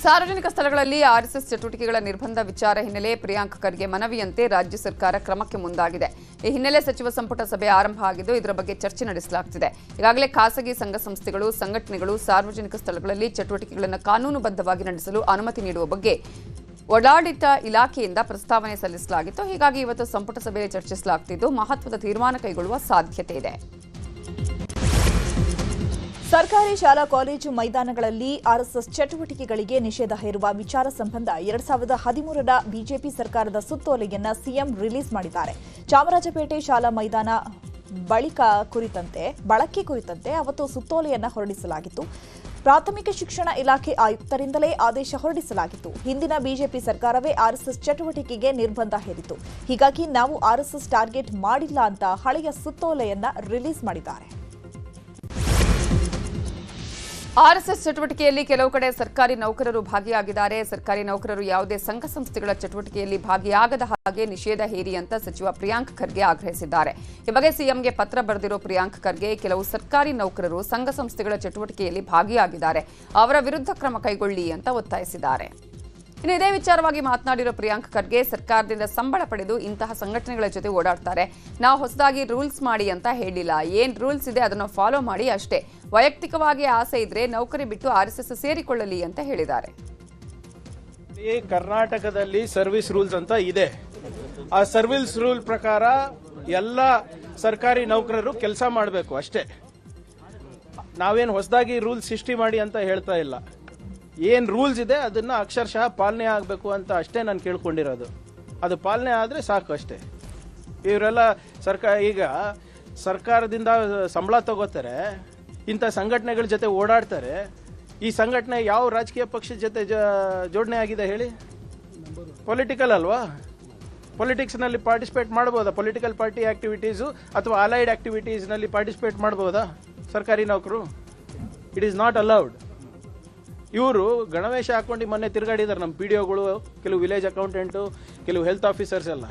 ಸಾರ್ವಜನಿಕ ಸ್ಥಳಗಳಲ್ಲಿ ಆರ್ಎಸ್ಎಸ್ ಚಟುವಟಿಕೆಗಳ ನಿರ್ಬಂಧ ವಿಚಾರ ಹಿನ್ನೆಲೆ ಪ್ರಿಯಾಂಕ್ ಖರ್ಗೆ ಮನವಿಯಂತೆ ರಾಜ್ಯ ಸರ್ಕಾರ ಕ್ರಮಕ್ಕೆ ಮುಂದಾಗಿದೆ. ಈ ಹಿನ್ನೆಲೆ ಸಚಿವ ಸಂಪುಟ ಸಭೆ ಆರಂಭ ಆಗಿದ್ದು ಇದರ ಬಗ್ಗೆ ಚರ್ಚೆ ನಡೆಸಲಾಗುತ್ತಿದೆ. ಈಗಾಗಲೇ ಖಾಸಗಿ ಸಂಘ ಸಂಸ್ಥೆಗಳು, ಸಂಘಟನೆಗಳು ಸಾರ್ವಜನಿಕ ಸ್ಥಳಗಳಲ್ಲಿ ಚಟುವಟಿಕೆಗಳನ್ನು ಕಾನೂನುಬದ್ಧವಾಗಿ ನಡೆಸಲು ಅನುಮತಿ ನೀಡುವ ಬಗ್ಗೆ ಓಡಾಡಳಿತ ಇಲಾಖೆಯಿಂದ ಪ್ರಸ್ತಾವನೆ ಸಲ್ಲಿಸಲಾಗಿತ್ತು. ಹೀಗಾಗಿ ಇವತ್ತು ಸಂಪುಟ ಸಭೆಯಲ್ಲಿ ಚರ್ಚಿಸಲಾಗುತ್ತಿದ್ದು ಮಹತ್ವದ ತೀರ್ಮಾನ ಕೈಗೊಳ್ಳುವ ಸಾಧ್ಯತೆ ಇದೆ. ಸರ್ಕಾರಿ ಶಾಲಾ ಕಾಲೇಜು ಮೈದಾನಗಳಲ್ಲಿ ಆರ್ಎಸ್ಎಸ್ ಚಟುವಟಿಕೆಗಳಿಗೆ ನಿಷೇಧ ಹೇರುವ ವಿಚಾರ ಸಂಬಂಧ 2013ರ ಬಿಜೆಪಿ ಸರ್ಕಾರದ ಸುತ್ತೋಲೆಯನ್ನ ಸಿಎಂ ರಿಲೀಸ್ ಮಾಡಿದ್ದಾರೆ. ಚಾಮರಾಜಪೇಟೆ ಶಾಲಾ ಮೈದಾನ ಬಳಕೆ ಕುರಿತಂತೆ ಅವತ್ತು ಸುತ್ತೋಲೆಯನ್ನ ಹೊರಡಿಸಲಾಗಿತ್ತು. ಪ್ರಾಥಮಿಕ ಶಿಕ್ಷಣ ಇಲಾಖೆ ಆಯುಕ್ತರಿಂದಲೇ ಆದೇಶ ಹೊರಡಿಸಲಾಗಿತ್ತು. ಹಿಂದಿನ ಬಿಜೆಪಿ ಸರ್ಕಾರವೇ ಆರ್ಎಸ್ಎಸ್ ಚಟುವಟಿಕೆಗೆ ನಿರ್ಬಂಧ ಹೇರಿತ್ತು. ಹೀಗಾಗಿ ನಾವು ಆರ್ಎಸ್ಎಸ್ ಟಾರ್ಗೆಟ್ ಮಾಡಿಲ್ಲ ಅಂತ ಹಳೆಯ ಸುತ್ತೋಲೆಯನ್ನ ರಿಲೀಸ್ ಮಾಡಿದ್ದಾರೆ. ಆರ್ಎಸ್ಎಸ್ ಚಟುವಟಿಕೆಯಲ್ಲಿ ಕೆಲವು ಕಡೆ ಸರ್ಕಾರಿ ನೌಕರರು ಭಾಗಿಯಾಗಿದ್ದಾರೆ. ಸರ್ಕಾರಿ ನೌಕರರು ಯಾವುದೇ ಸಂಘ ಸಂಸ್ಥೆಗಳ ಚಟುವಟಿಕೆಯಲ್ಲಿ ಭಾಗಿಯಾಗದ ಹಾಗೆ ನಿಷೇಧ ಹೇರಿ ಅಂತ ಸಚಿವ ಪ್ರಿಯಾಂಕ್ ಖರ್ಗೆ ಆಗ್ರಹಿಸಿದ್ದಾರೆ. ಈ ಬಗ್ಗೆ ಸಿಎಂಗೆ ಪತ್ರ ಬರೆದಿರೋ ಪ್ರಿಯಾಂಕ್ ಖರ್ಗೆ ಕೆಲವು ಸರ್ಕಾರಿ ನೌಕರರು ಸಂಘ ಸಂಸ್ಥೆಗಳ ಚಟುವಟಿಕೆಯಲ್ಲಿ ಭಾಗಿಯಾಗಿದ್ದಾರೆ, ಅವರ ವಿರುದ್ಧ ಕ್ರಮ ಕೈಗೊಳ್ಳಿ ಅಂತ ಒತ್ತಾಯಿಸಿದ್ದಾರೆ. ಇನ್ನು ಇದೇ ವಿಚಾರವಾಗಿ ಮಾತನಾಡಿರೋ ಪ್ರಿಯಾಂಕ್ ಖರ್ಗೆ ಸರ್ಕಾರದಿಂದ ಸಂಬಳ ಪಡೆದು ಇಂತಹ ಸಂಘಟನೆಗಳ ಜೊತೆ ಓಡಾಡ್ತಾರೆ. ನಾವು ಹೊಸದಾಗಿ ರೂಲ್ಸ್ ಮಾಡಿ ಅಂತ ಹೇಳಿಲ್ಲ, ಏನ್ ರೂಲ್ಸ್ ಇದೆ ಅದನ್ನು ಫಾಲೋ ಮಾಡಿ ಅಷ್ಟೇ. ವೈಯಕ್ತಿಕವಾಗಿ ಆಸೆ ಇದ್ರೆ ನೌಕರಿ ಬಿಟ್ಟು ಆರ್ಎಸ್ಎಸ್ ಸೇರಿಕೊಳ್ಳಲಿ ಅಂತ ಹೇಳಿದ್ದಾರೆ. ಕರ್ನಾಟಕದಲ್ಲಿ ಸರ್ವಿಸ್ ರೂಲ್ಸ್ ಅಂತ ಇದೆ. ಆ ಸರ್ವಿಸ್ ರೂಲ್ ಪ್ರಕಾರ ಎಲ್ಲ ಸರ್ಕಾರಿ ನೌಕರರು ಕೆಲಸ ಮಾಡಬೇಕು ಅಷ್ಟೇ. ನಾವೇನು ಹೊಸದಾಗಿ ರೂಲ್ಸ್ ಸೃಷ್ಟಿ ಮಾಡಿ ಅಂತ ಹೇಳ್ತಾ ಇಲ್ಲ. ಏನ್ ರೂಲ್ಸ್ ಇದೆ ಅದನ್ನ ಅಕ್ಷರಶಃ ಪಾಲನೆ ಆಗಬೇಕು ಅಂತ ಅಷ್ಟೇ ನಾನು ಕೇಳ್ಕೊಂಡಿರೋದು. ಅದು ಪಾಲನೆ ಆದ್ರೆ ಸಾಕು ಅಷ್ಟೇ. ಇವರೆಲ್ಲ ಈಗ ಸರ್ಕಾರದಿಂದ ಸಂಬಳ ತಗೋತಾರೆ, ಇಂಥ ಸಂಘಟನೆಗಳ ಜೊತೆ ಓಡಾಡ್ತಾರೆ. ಈ ಸಂಘಟನೆ ಯಾವ ರಾಜಕೀಯ ಪಕ್ಷದ ಜೊತೆ ಜೋಡಣೆ ಆಗಿದೆ ಹೇಳಿ? ಪೊಲಿಟಿಕಲ್ ಅಲ್ವಾ? ಪೊಲಿಟಿಕ್ಸ್ನಲ್ಲಿ ಪಾರ್ಟಿಸಿಪೇಟ್ ಮಾಡ್ಬೋದಾ? ಪೊಲಿಟಿಕಲ್ ಪಾರ್ಟಿ ಆಕ್ಟಿವಿಟೀಸು ಅಥವಾ ಅಲೈಡ್ ಆಕ್ಟಿವಿಟೀಸ್ನಲ್ಲಿ ಪಾರ್ಟಿಸಿಪೇಟ್ ಮಾಡ್ಬೋದಾ ಸರ್ಕಾರಿ ನೌಕರು? It is not allowed. ಇವರು ಗಣವೇಶ ಹಾಕೊಂಡು ಮೊನ್ನೆ ತಿರುಗಾಡಿದ್ದಾರೆ ನಮ್ಮ PDOಗಳು, ಕೆಲವು ವಿಲೇಜ್ ಅಕೌಂಟೆಂಟು, ಕೆಲವು ಹೆಲ್ತ್ ಆಫೀಸರ್ಸ್ ಎಲ್ಲ.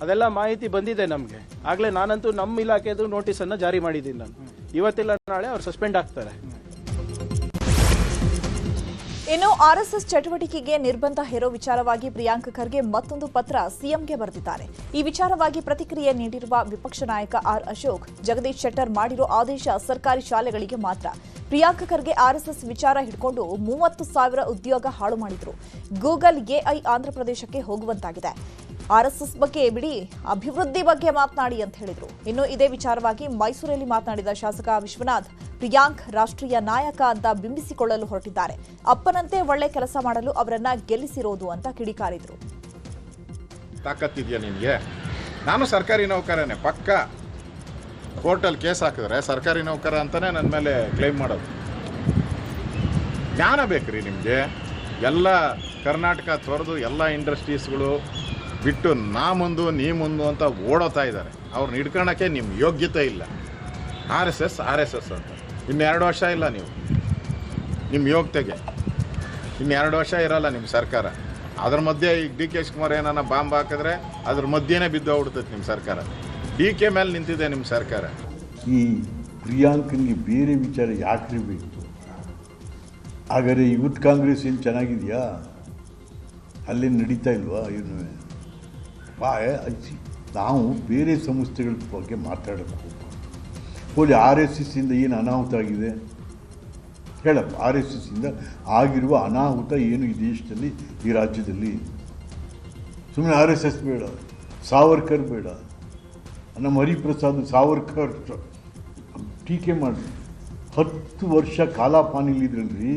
ಅದೆಲ್ಲ ಮಾಹಿತಿ ಬಂದಿದೆ ನಮಗೆ. ಆಗಲೇ ನಾನಂತೂ ನಮ್ಮ ಇಲಾಖೆದು ನೋಟಿಸನ್ನು ಜಾರಿ ಮಾಡಿದ್ದೀನಿ. ನಾನು ಇವತ್ತಿಲ್ಲ ನಾಳೆ ಅವ್ರು ಸಸ್ಪೆಂಡ್ ಆಗ್ತಾರೆ. ಇನ್ನು ಆರ್ಎಸ್ಎಸ್ ಚಟುವಟಿಕೆಗೆ ನಿರ್ಬಂಧ ಹೇರೋ ವಿಚಾರವಾಗಿ ಪ್ರಿಯಾಂಕ್ ಖರ್ಗೆ ಮತ್ತೊಂದು ಪತ್ರ ಸಿಎಂಗೆ ಬರೆದಿದ್ದಾರೆ. ಈ ವಿಚಾರವಾಗಿ ಪ್ರತಿಕ್ರಿಯೆ ನೀಡಿರುವ ವಿಪಕ್ಷ ನಾಯಕ ಆರ್ ಅಶೋಕ್, ಜಗದೀಶ್ ಶೆಟ್ಟರ್ ಮಾಡಿರೋ ಆದೇಶ ಸರ್ಕಾರಿ ಶಾಲೆಗಳಿಗೆ ಮಾತ್ರ. ಪ್ರಿಯಾಂಕ್ ಖರ್ಗೆ ಆರ್ಎಸ್ಎಸ್ ವಿಚಾರ ಹಿಡ್ಕೊಂಡು 30,000 ಉದ್ಯೋಗ ಹಾಳು ಮಾಡಿದ್ರು. ಗೂಗಲ್ ಎಐ ಆಂಧ್ರಪ್ರದೇಶಕ್ಕೆ ಹೋಗುವಂತಾಗಿದೆ. ಆರ್ಎಸ್ಎಸ್ ಬಗ್ಗೆ ಬಿಡಿ, ಅಭಿವೃದ್ಧಿ ಬಗ್ಗೆ ಮಾತನಾಡಿ ಅಂತ ಹೇಳಿದ್ರು. ಇನ್ನು ಇದೇ ವಿಚಾರವಾಗಿ ಮೈಸೂರಲ್ಲಿ ಮಾತನಾಡಿದ ಶಾಸಕ ವಿಶ್ವನಾಥ್, ಪ್ರಿಯಾಂಕ್ ರಾಷ್ಟ್ರೀಯ ನಾಯಕ ಅಂತ ಬಿಂಬಿಸಿಕೊಳ್ಳಲು ಹೊರಟಿದ್ದಾರೆ. ಅಪ್ಪನಂತೆ ಒಳ್ಳೆ ಕೆಲಸ ಮಾಡಲು ಅವರನ್ನ ಗೆಲ್ಲಿಸಿರೋದು ಅಂತ ಕಿಡಿಕಾರಿದ್ರು. ತಾಕತ್ತಿದೆಯಾ ನಿನಗೆ? ನಾನು ಸರ್ಕಾರಿ ನೌಕರನೇ, ಪಕ್ಕ. ಕೋರ್ಟಲ್ಲಿ ಕೇಸ್ ಹಾಕಿದ್ರೆ ಸರ್ಕಾರಿ ನೌಕರ ಅಂತಾನೆ ನನ್ನ ಮೇಲೆ ಕ್ಲೈಮ್ ಮಾಡೋದು. ಜ್ಞಾನ ಬೇಕ್ರಿ ನಿಮಗೆ. ಎಲ್ಲ ಕರ್ನಾಟಕ ತೊರೆದು ಎಲ್ಲ ಇಂಡಸ್ಟ್ರೀಸ್ಗಳು ಬಿಟ್ಟು ನಾ ಮುಂದು ನೀ ಮುಂದು ಅಂತ ಓಡೋತಾ ಇದ್ದಾರೆ. ಅವ್ರನ್ನ ಹಿಡ್ಕೊಳಕ್ಕೆ ನಿಮ್ಮ ಯೋಗ್ಯತೆ ಇಲ್ಲ. ಆರ್ ಎಸ್ ಎಸ್ ಅಂತ ಇನ್ನು 2 ವರ್ಷ ಇಲ್ಲ. ನೀವು ನಿಮ್ಮ ಯೋಗ್ಯತೆಗೆ ಇನ್ನು 2 ವರ್ಷ ಇರಲ್ಲ ನಿಮ್ಮ ಸರ್ಕಾರ. ಅದ್ರ ಮಧ್ಯೆ ಈಗ DK ಶಿವಕುಮಾರ್ ಏನಾನ ಬಾಂಬ್ ಹಾಕಿದ್ರೆ ಅದ್ರ ಮಧ್ಯೆನೇ ಬಿದ್ದು ಹೋಗ್ಬಿಡ್ತೈತೆ ನಿಮ್ಮ ಸರ್ಕಾರ. DK ಮೇಲೆ ನಿಂತಿದೆ ನಿಮ್ಮ ಸರ್ಕಾರ. ಈ ಪ್ರಿಯಾಂಕನಿಗೆ ಬೇರೆ ವಿಚಾರ ಯಾಕ್ರಿ ಬೇಕು? ಹಾಗಾದರೆ ಯೂತ್ ಕಾಂಗ್ರೆಸ್ ಏನು ಚೆನ್ನಾಗಿದೆಯಾ? ಅಲ್ಲೇ ನಡೀತಾ ಇಲ್ವಾ? ಏನು ನಾವು ಬೇರೆ ಸಂಸ್ಥೆಗಳ ಬಗ್ಗೆ ಮಾತಾಡೋಕ್ಕೆ ಹೋಗಿ RSS ಇಂದ ಏನು ಅನಾಹುತ ಆಗಿದೆ ಹೇಳಪ್ಪ. RSS ಇಂದ ಆಗಿರುವ ಅನಾಹುತ ಏನು ಈ ದೇಶದಲ್ಲಿ, ಈ ರಾಜ್ಯದಲ್ಲಿ? ಸುಮ್ಮನೆ RSS ಬೇಡ, ಸಾವರ್ಕರ್ ಬೇಡ, ನಮ್ಮ ಹರಿಪ್ರಸಾದ್ ಸಾವರ್ಕರ್ ಟೀಕೆ ಮಾಡಿ 10 ವರ್ಷ ಕಾಲಾಪಾನಿಲಿದ್ರಲ್ರಿ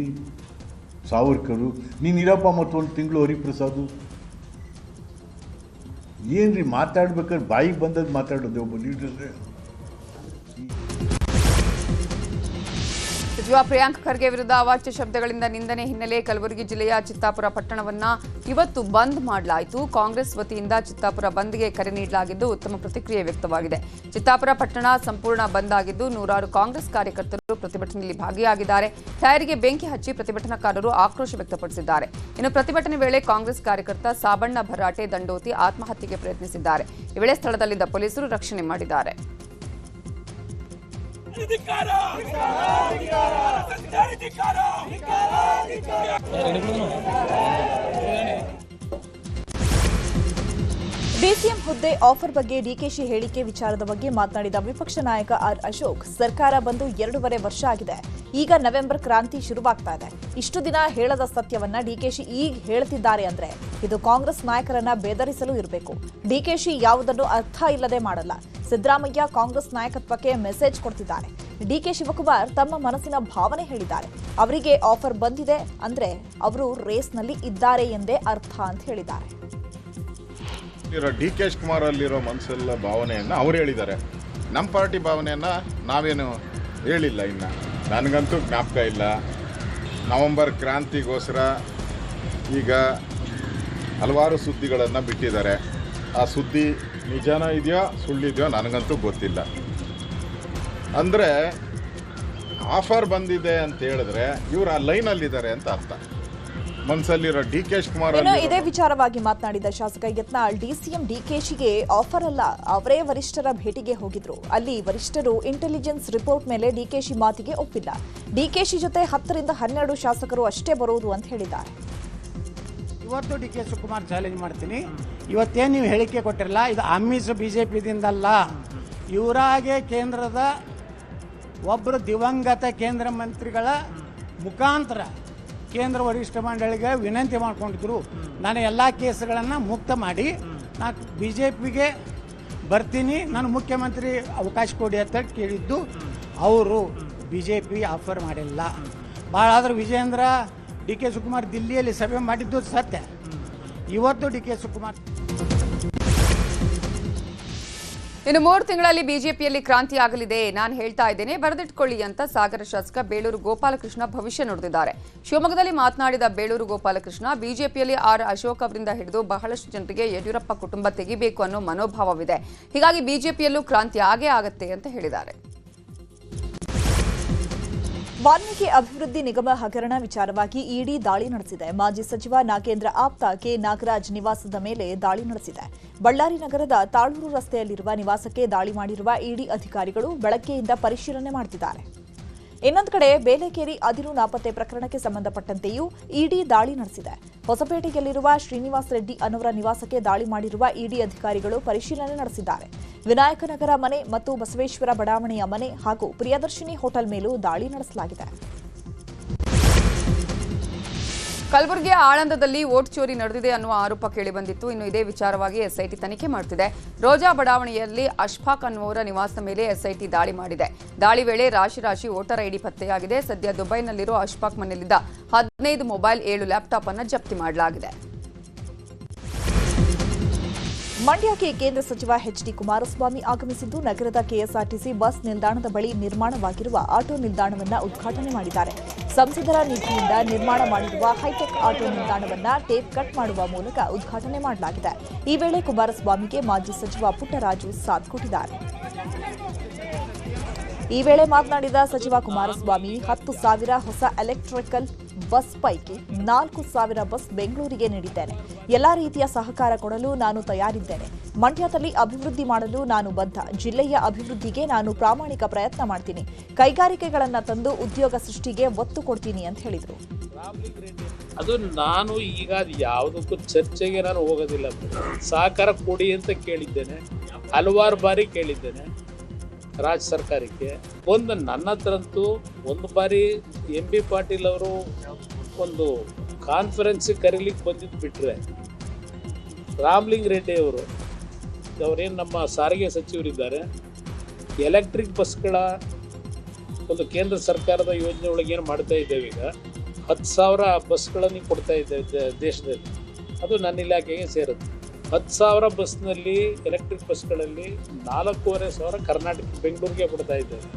ಸಾವರ್ಕರು. ನೀನಿರಪ್ಪ ಮತ್ತೊಂದು ತಿಂಗಳು ಹರಿಪ್ರಸಾದು. ಏನ್ರಿ ಮಾತಾಡ್ಬೇಕಾದ್ರೆ ಬಾಯಿಗೆ ಬಂದದ್ದು ಮಾತಾಡೋದು ಒಬ್ಬ ಲೀಡರ್ರೆ. ಸಚಿವ ಪ್ರಿಯಾಂಕ್ ಖರ್ಗೆ ವಿರುದ್ಧ ಅವಾಚ್ಯ ಶಬ್ದಗಳಿಂದ ನಿಂದನೆ ಹಿನ್ನೆಲೆ ಕಲಬುರಗಿ ಜಿಲ್ಲೆಯ ಚಿತ್ತಾಪುರ ಪಟ್ಟಣವನ್ನ ಇವತ್ತು ಬಂದ್ ಮಾಡಲಾಯಿತು. ಕಾಂಗ್ರೆಸ್ ವತಿಯಿಂದ ಚಿತ್ತಾಪುರ ಬಂದ್ಗೆ ಕರೆ ನೀಡಲಾಗಿದ್ದು ಉತ್ತಮ ಪ್ರತಿಕ್ರಿಯೆ ವ್ಯಕ್ತವಾಗಿದೆ. ಚಿತ್ತಾಪುರ ಪಟ್ಟಣ ಸಂಪೂರ್ಣ ಬಂದ್ ಆಗಿದ್ದು ನೂರಾರು ಕಾಂಗ್ರೆಸ್ ಕಾರ್ಯಕರ್ತರು ಪ್ರತಿಭಟನೆಯಲ್ಲಿ ಭಾಗಿಯಾಗಿದ್ದಾರೆ. ಟೈರ್ಗೆ ಬೆಂಕಿ ಹಚ್ಚಿ ಪ್ರತಿಭಟನಾಕಾರರು ಆಕ್ರೋಶ ವ್ಯಕ್ತಪಡಿಸಿದ್ದಾರೆ. ಇನ್ನು ಪ್ರತಿಭಟನೆ ವೇಳೆ ಕಾಂಗ್ರೆಸ್ ಕಾರ್ಯಕರ್ತ ಸಾಬಣ್ಣ ಭರಾಟೆ ದಂಡೋತಿ ಆತ್ಮಹತ್ಯೆಗೆ ಪ್ರಯತ್ನಿಸಿದ್ದಾರೆ. ಈ ವೇಳೆ ಸ್ಥಳದಲ್ಲಿದ್ದ ಪೊಲೀಸರು ರಕ್ಷಣೆ ಮಾಡಿದ್ದಾರೆ. ಡಿಸಿಎಂ ಹುದ್ದೆ ಆಫರ್ ಬಗ್ಗೆ ಡಿಕೆಶಿ ಹೇಳಿಕೆ ವಿಚಾರದ ಬಗ್ಗೆ ಮಾತನಾಡಿದ ವಿಪಕ್ಷ ನಾಯಕ ಆರ್ ಅಶೋಕ್, ಸರ್ಕಾರ ಬಂದು 2.5 ವರ್ಷ ಆಗಿದೆ. ಈಗ ನವೆಂಬರ್ ಕ್ರಾಂತಿ ಶುರುವಾಗ್ತಾ ಇದೆ. ಇಷ್ಟು ದಿನ ಹೇಳದ ಸತ್ಯವನ್ನ ಡಿಕೆಶಿ ಈಗ ಹೇಳ್ತಿದ್ದಾರೆ ಅಂದ್ರೆ ಇದು ಕಾಂಗ್ರೆಸ್ ನಾಯಕರನ್ನ ಬೆದರಿಸಲು ಇರಬೇಕು. ಡಿಕೆಶಿ ಯಾವುದನ್ನು ಅರ್ಥ ಇಲ್ಲದೆ ಮಾಡಲ್ಲ. ಸಿದ್ದರಾಮಯ್ಯ ಕಾಂಗ್ರೆಸ್ ನಾಯಕತ್ವಕ್ಕೆ ಮೆಸೇಜ್ ಕೊಡ್ತಿದ್ದಾರೆ. ಡಿಕೆ ಶಿವಕುಮಾರ್ ತಮ್ಮ ಮನಸ್ಸಿನ ಭಾವನೆ ಹೇಳಿದ್ದಾರೆ. ಅವರಿಗೆ ಆಫರ್ ಬಂದಿದೆ ಅಂದ್ರೆ ಅವರು ರೇಸ್ನಲ್ಲಿ ಇದ್ದಾರೆ ಎಂದೇ ಅರ್ಥ ಅಂತ ಹೇಳಿದ್ದಾರೆ. ಡಿ ಕೆ ಶಿವಕುಮಾರ್ ಅಲ್ಲಿರೋ ಮನಸ್ಸೆಲ್ಲ ಭಾವನೆಯನ್ನು ಅವ್ರು ಹೇಳಿದ್ದಾರೆ. ನಮ್ಮ ಪಾರ್ಟಿ ಭಾವನೆಯನ್ನು ನಾವೇನು ಹೇಳಿಲ್ಲ. ಇನ್ನು ನನಗಂತೂ ಜ್ಞಾಪಕ ಇಲ್ಲ. ನವೆಂಬರ್ ಕ್ರಾಂತಿಗೋಸ್ಕರ ಈಗ ಹಲವಾರು ಸುದ್ದಿಗಳನ್ನು ಬಿಟ್ಟಿದ್ದಾರೆ. ಆ ಸುದ್ದಿ ನಿಜಾನ ಇದೆಯೋ ಸುಳ್ಳಿದೆಯೋ ನನಗಂತೂ ಗೊತ್ತಿಲ್ಲ. ಅಂದರೆ ಆಫರ್ ಬಂದಿದೆ ಅಂತ ಹೇಳಿದ್ರೆ ಇವರು ಆ ಲೈನಲ್ಲಿದ್ದಾರೆ ಅಂತ ಅರ್ಥ. ಮನಸ್ಸಲ್ಲಿರೋ ಡಿ ಕೆ ಶಿವಕುಮಾರ್ ಇದೇ ವಿಚಾರವಾಗಿ ಮಾತನಾಡಿದ ಶಾಸಕ ಯತ್ನಾಳ್, ಡಿಸಿಎಂ ಡಿಕೆಶಿಗೆ ಆಫರ್ ಅಲ್ಲ, ಅವರೇ ವರಿಷ್ಠರ ಭೇಟಿಗೆ ಹೋಗಿದ್ರು. ಅಲ್ಲಿ ವರಿಷ್ಠರು ಇಂಟೆಲಿಜೆನ್ಸ್ ರಿಪೋರ್ಟ್ ಮೇಲೆ ಡಿಕೆಶಿ ಮಾತಿಗೆ ಒಪ್ಪಿಲ್ಲ. ಡಿಕೆಶಿ ಜೊತೆ 10 ರಿಂದ 12 ಶಾಸಕರು ಅಷ್ಟೇ ಬರುವುದು ಅಂತ ಹೇಳಿದ್ದಾರೆ. ಇವತ್ತು ಡಿ ಕೆ ಶಿವಕುಮಾರ್ ಚಾಲೆಂಜ್ ಮಾಡ್ತೀನಿ. ಇವತ್ತೇನು ನೀವು ಹೇಳಿಕೆ ಕೊಟ್ಟಿರಲ್ಲ, ಇದು ಆಮಿಷ ಬಿಜೆಪಿದಿಂದಲ್ಲ. ಇವರಾಗೆ ಕೇಂದ್ರದ ಒಬ್ಬರು ದಿವಂಗತ ಕೇಂದ್ರ ಮಂತ್ರಿಗಳ ಮುಖಾಂತರ ಕೇಂದ್ರ ವರಿಷ್ಠ ಮಂಡಳಿಗೆ ವಿನಂತಿ ಮಾಡಿಕೊಂಡಿದ್ರು. ನಾನು ಎಲ್ಲ ಕೇಸ್ಗಳನ್ನು ಮುಕ್ತ ಮಾಡಿ ನಾನು ಬಿಜೆಪಿಗೆ ಬರ್ತೀನಿ, ನಾನು ಮುಖ್ಯಮಂತ್ರಿ ಅವಕಾಶ ಕೊಡಿ ಅಂತ ಕೇಳಿದ್ದು. ಅವರು ಬಿಜೆಪಿ ಆಫರ್ ಮಾಡಿಲ್ಲ. ಭಾಳ ಆದರೂ ವಿಜೇಂದ್ರ ಡಿ ಕೆ ಶಿವಕುಮಾರ್ ದಿಲ್ಲಿಯಲ್ಲಿ ಸಭೆ ಮಾಡಿದ್ದು ಸತ್ಯ. ಇವತ್ತು ಡಿ ಕೆ ಶಿವಕುಮಾರ್ ಇನ್ನು 3 ತಿಂಗಳಲ್ಲಿ ಬಿಜೆಪಿಯಲ್ಲಿ ಕ್ರಾಂತಿ ಆಗಲಿದೆ, ನಾನು ಹೇಳ್ತಾ ಇದ್ದೇನೆ, ಬರೆದಿಟ್ಕೊಳ್ಳಿ ಅಂತ ಸಾಗರ ಶಾಸಕ ಬೇಳೂರು ಗೋಪಾಲಕೃಷ್ಣ ಭವಿಷ್ಯ ನುಡಿದಿದ್ದಾರೆ. ಶಿವಮೊಗ್ಗದಲ್ಲಿ ಮಾತನಾಡಿದ ಬೇಳೂರು ಗೋಪಾಲಕೃಷ್ಣ, ಬಿಜೆಪಿಯಲ್ಲಿ ಆರ್ ಅಶೋಕ್ ಅವರಿಂದ ಹಿಡಿದು ಬಹಳಷ್ಟು ಜನರಿಗೆ ಯಡಿಯೂರಪ್ಪ ಕುಟುಂಬ ತೆಗಿಬೇಕು ಅನ್ನೋ ಮನೋಭಾವವಿದೆ. ಹೀಗಾಗಿ ಬಿಜೆಪಿಯಲ್ಲೂ ಕ್ರಾಂತಿ ಆಗೇ ಆಗತ್ತೆ ಅಂತ ಹೇಳಿದ್ದಾರೆ. ವಾಲ್ಮೀಕಿ ಅಭಿವೃದ್ಧಿ ನಿಗಮ ಹಗರಣ ವಿಚಾರವಾಗಿ ಇಡಿ ದಾಳಿ ನಡೆಸಿದೆ. ಮಾಜಿ ಸಚಿವ ನಾಗೇಂದ್ರ ಆಪ್ತ ಕೆ ನಾಗರಾಜ್ ನಿವಾಸದ ಮೇಲೆ ದಾಳಿ ನಡೆಸಿದೆ. ಬಳ್ಳಾರಿ ನಗರದ ತಾಳೂರು ರಸ್ತೆಯಲ್ಲಿರುವ ನಿವಾಸಕ್ಕೆ ದಾಳಿ ಮಾಡಿರುವ ಇಡಿ ಅಧಿಕಾರಿಗಳು ಬೆಳಗ್ಗೆಯಿಂದ ಪರಿಶೀಲನೆ ಮಾಡುತ್ತಿದ್ದಾರೆ. ಇನ್ನೊಂದು ಕಡೆ ಬೇಲೆಕೇರಿ ಅದಿರು ನಾಪತ್ತೆ ಪ್ರಕರಣಕ್ಕೆ ಸಂಬಂಧಪಟ್ಟಂತೆಯೂ ಇಡಿ ದಾಳಿ ನಡೆಸಿದೆ. ಹೊಸಪೇಟೆಯಲ್ಲಿರುವ ಶ್ರೀನಿವಾಸ್ ರೆಡ್ಡಿ ಅನ್ನವರ ನಿವಾಸಕ್ಕೆ ದಾಳಿ ಮಾಡಿರುವ ಇಡಿ ಅಧಿಕಾರಿಗಳು ಪರಿಶೀಲನೆ ನಡೆಸಿದ್ದಾರೆ. ವಿನಾಯಕನಗರ ಮನೆ ಮತ್ತು ಬಸವೇಶ್ವರ ಬಡಾವಣೆಯ ಮನೆ ಹಾಗೂ ಪ್ರಿಯದರ್ಶಿನಿ ಹೋಟೆಲ್ ಮೇಲೂ ದಾಳಿ ನಡೆಸಲಾಗಿದೆ. ಕಲಬುರಗಿಯ ಆಳಂದದಲ್ಲಿ ವೋಟ್ ಚೋರಿ ನಡೆದಿದೆ ಅನ್ನುವ ಆರೋಪ ಕೇಳಿಬಂದಿತ್ತು. ಇನ್ನು ಇದೇ ವಿಚಾರವಾಗಿ ಎಸ್ಐಟಿ ತನಿಖೆ ಮಾಡುತ್ತಿದೆ. ರೋಜಾ ಬಡಾವಣೆಯಲ್ಲಿ ಅಶ್ಫಾಕ್ ಅನ್ನುವರ ನಿವಾಸದ ಮೇಲೆ ಎಸ್ಐಟಿ ದಾಳಿ ಮಾಡಿದೆ. ದಾಳಿ ವೇಳೆ ರಾಶಿ ವೋಟರ್ ಐಡಿ ಪತ್ತೆಯಾಗಿದೆ. ಸದ್ಯ ದುಬೈನಲ್ಲಿರುವ ಅಶ್ಫಾಕ್ ಮನೆಯಲ್ಲಿದ್ದ 15 ಮೊಬೈಲ್ 7 ಲ್ಯಾಪ್ಟಾಪ್ ಅನ್ನು ಜಪ್ತಿ ಮಾಡಲಾಗಿದೆ. ಮಂಡ್ಯಕ್ಕೆ ಕೇಂದ್ರ ಸಚಿವ ಎಚ್ಡಿ ಕುಮಾರಸ್ವಾಮಿ ಆಗಮಿಸಿದ್ದು ನಗರದ ಕೆಎಸ್ಆರ್ಟಿಸಿ ಬಸ್ ನಿಲ್ದಾಣದ ಬಳಿ ನಿರ್ಮಾಣವಾಗಿರುವ ಆಟೋ ನಿಲ್ದಾಣವನ್ನು ಉದ್ಘಾಟನೆ ಮಾಡಿದ್ದಾರೆ. ಸಂಸದರ ನಿಧಿಯಿಂದ ನಿರ್ಮಾಣ ಮಾಡಿರುವ ಹೈಟೆಕ್ ಆಟೋ ನಿಲ್ದಾಣವನ್ನು ಟೇಪ್ ಕಟ್ ಮಾಡುವ ಮೂಲಕ ಉದ್ಘಾಟನೆ ಮಾಡಲಾಗಿದೆ. ಈ ವೇಳೆ ಕುಮಾರಸ್ವಾಮಿಗೆ ಮಾಜಿ ಸಚಿವ ಪುಟ್ಟರಾಜು ಸಾಥ್ ಕೊಟ್ಟಿದ್ದಾರೆ. ಈ ವೇಳೆ ಮಾತನಾಡಿದ ಸಚಿವ ಕುಮಾರಸ್ವಾಮಿ, 10,000 ಹೊಸ ಎಲೆಕ್ಟ್ರಿಕಲ್ ಬಸ್ ಪೈಕಿ 4,000 ಬಸ್ ಬೆಂಗಳೂರಿಗೆ ನೀಡಿದ್ದೇನೆ. ಎಲ್ಲಾ ರೀತಿಯ ಸಹಕಾರ ಕೊಡಲು ನಾನು ತಯಾರಿದ್ದೇನೆ. ಮಂಡ್ಯದಲ್ಲಿ ಅಭಿವೃದ್ಧಿ ಮಾಡಲು ನಾನು ಬದ್ಧ. ಜಿಲ್ಲೆಯ ಅಭಿವೃದ್ಧಿಗೆ ನಾನು ಪ್ರಾಮಾಣಿಕ ಪ್ರಯತ್ನ ಮಾಡ್ತೀನಿ. ಕೈಗಾರಿಕೆಗಳನ್ನು ತಂದು ಉದ್ಯೋಗ ಸೃಷ್ಟಿಗೆ ಒತ್ತು ಕೊಡ್ತೀನಿ ಅಂತ ಹೇಳಿದರು. ಅದು ನಾನು ಈಗ ಯಾವುದಕ್ಕೂ ಚರ್ಚೆಗೆ ನಾನು ಹೋಗೋದಿಲ್ಲ. ಸಹಕಾರ ಕೊಡಿ ಅಂತ ಕೇಳಿದ್ದೇನೆ, ಹಲವಾರು ಬಾರಿ ಕೇಳಿದ್ದೇನೆ ರಾಜ್ಯ ಸರ್ಕಾರಕ್ಕೆ. ಒಂದು ನನ್ನ ಹತ್ರಂತೂ ಒಂದು ಬಾರಿ MB ಪಾಟೀಲ್ ಅವರು ಒಂದು ಕಾನ್ಫರೆನ್ಸಿಗೆ ಕರೀಲಿಕ್ಕೆ ಬಂದಿದ್ದು ಬಿಟ್ಟರೆ, ರಾಮಲಿಂಗ ರೆಡ್ಡಿ ಅವರೇನು ನಮ್ಮ ಸಾರಿಗೆ ಸಚಿವರಿದ್ದಾರೆ, ಎಲೆಕ್ಟ್ರಿಕ್ ಬಸ್ಗಳ ಒಂದು ಕೇಂದ್ರ ಸರ್ಕಾರದ ಯೋಜನೆ ಒಳಗೆ ಏನು ಮಾಡ್ತಾ ಇದ್ದೇವೆ, ಈಗ 10,000 ಬಸ್ಗಳನ್ನು ಕೊಡ್ತಾ ಇದ್ದೇವೆ ದೇಶದಲ್ಲಿ. ಅದು ನನ್ನ ಇಲಾಖೆಗೆ ಸೇರುತ್ತೆ. 10,000 ಬಸ್ನಲ್ಲಿ ಎಲೆಕ್ಟ್ರಿಕ್ ಬಸ್ಗಳಲ್ಲಿ 4,500 ಕರ್ನಾಟಕ ಬೆಂಗಳೂರಿಗೆ ಕೊಡ್ತಾ ಇದ್ದೇವೆ.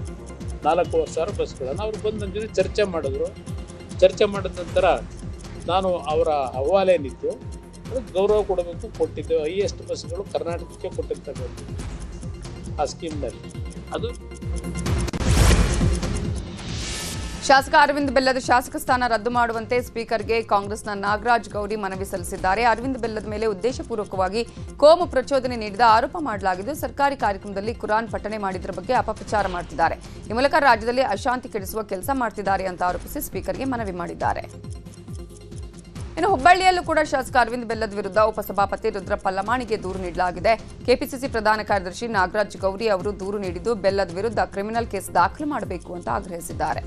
4,500 ಬಸ್ಗಳನ್ನು ಅವರು ಬಂದು ನನ್ನ ಜೊತೆ ಚರ್ಚೆ ಮಾಡಿದ್ರು. ಚರ್ಚೆ ಮಾಡಿದ ನಂತರ ನಾನು ಅವರ ಅಹವಾಲು ಏನಿತ್ತು ಅದಕ್ಕೆ ಗೌರವ ಕೊಡಬೇಕು, ಕೊಟ್ಟಿದ್ದೇವೆ. ಹೈಯೆಸ್ಟ್ ಬಸ್ಗಳು ಕರ್ನಾಟಕಕ್ಕೆ ಕೊಟ್ಟಿರ್ತಕ್ಕಂಥದ್ದು ಆ ಸ್ಕೀಮ್ನಲ್ಲಿ. ಅದು ಶಾಸಕ ಅರವಿಂದ್ ಬೆಲ್ಲದ ಶಾಸಕ ಸ್ಥಾನ ರದ್ದು ಮಾಡುವಂತೆ ಸ್ಪೀಕರ್ಗೆ ಕಾಂಗ್ರೆಸ್ನ ನಾಗರಾಜ್ ಗೌರಿ ಮನವಿ ಸಲ್ಲಿಸಿದ್ದಾರೆ. ಅರವಿಂದ್ ಬೆಲ್ಲದ ಮೇಲೆ ಉದ್ದೇಶಪೂರ್ವಕವಾಗಿ ಕೋಮು ಪ್ರಚೋದನೆ ನೀಡಿದ ಆರೋಪ ಮಾಡಲಾಗಿದ್ದು, ಸರ್ಕಾರಿ ಕಾರ್ಯಕ್ರಮದಲ್ಲಿ ಕುರಾನ್ ಪಠಣೆ ಮಾಡಿದ್ದರ ಬಗ್ಗೆ ಅಪಪ್ರಚಾರ ಮಾಡುತ್ತಿದ್ದಾರೆ. ಈ ಮೂಲಕ ರಾಜ್ಯದಲ್ಲಿ ಅಶಾಂತಿ ಕೆಡಿಸುವ ಕೆಲಸ ಮಾಡುತ್ತಿದ್ದಾರೆ ಅಂತ ಆರೋಪಿಸಿ ಸ್ಪೀಕರ್ಗೆ ಮನವಿ ಮಾಡಿದ್ದಾರೆ. ಇನ್ನು ಹುಬ್ಬಳ್ಳಿಯಲ್ಲೂ ಕೂಡ ಶಾಸಕ ಅರವಿಂದ್ ಬೆಲ್ಲದ ವಿರುದ್ಧ ಉಪಸಭಾಪತಿ ರುದ್ರಪ್ಪ ಲಮಾಣಿಗೆ ದೂರು ನೀಡಲಾಗಿದೆ. ಕೆಪಿಸಿಸಿ ಪ್ರಧಾನ ಕಾರ್ಯದರ್ಶಿ ನಾಗರಾಜ್ ಗೌರಿ ಅವರು ದೂರು ನೀಡಿದ್ದು, ಬೆಲ್ಲದ ವಿರುದ್ಧ ಕ್ರಿಮಿನಲ್ ಕೇಸ್ ದಾಖಲು ಮಾಡಬೇಕು ಅಂತ ಆಗ್ರಹಿಸಿದ್ದಾರೆ.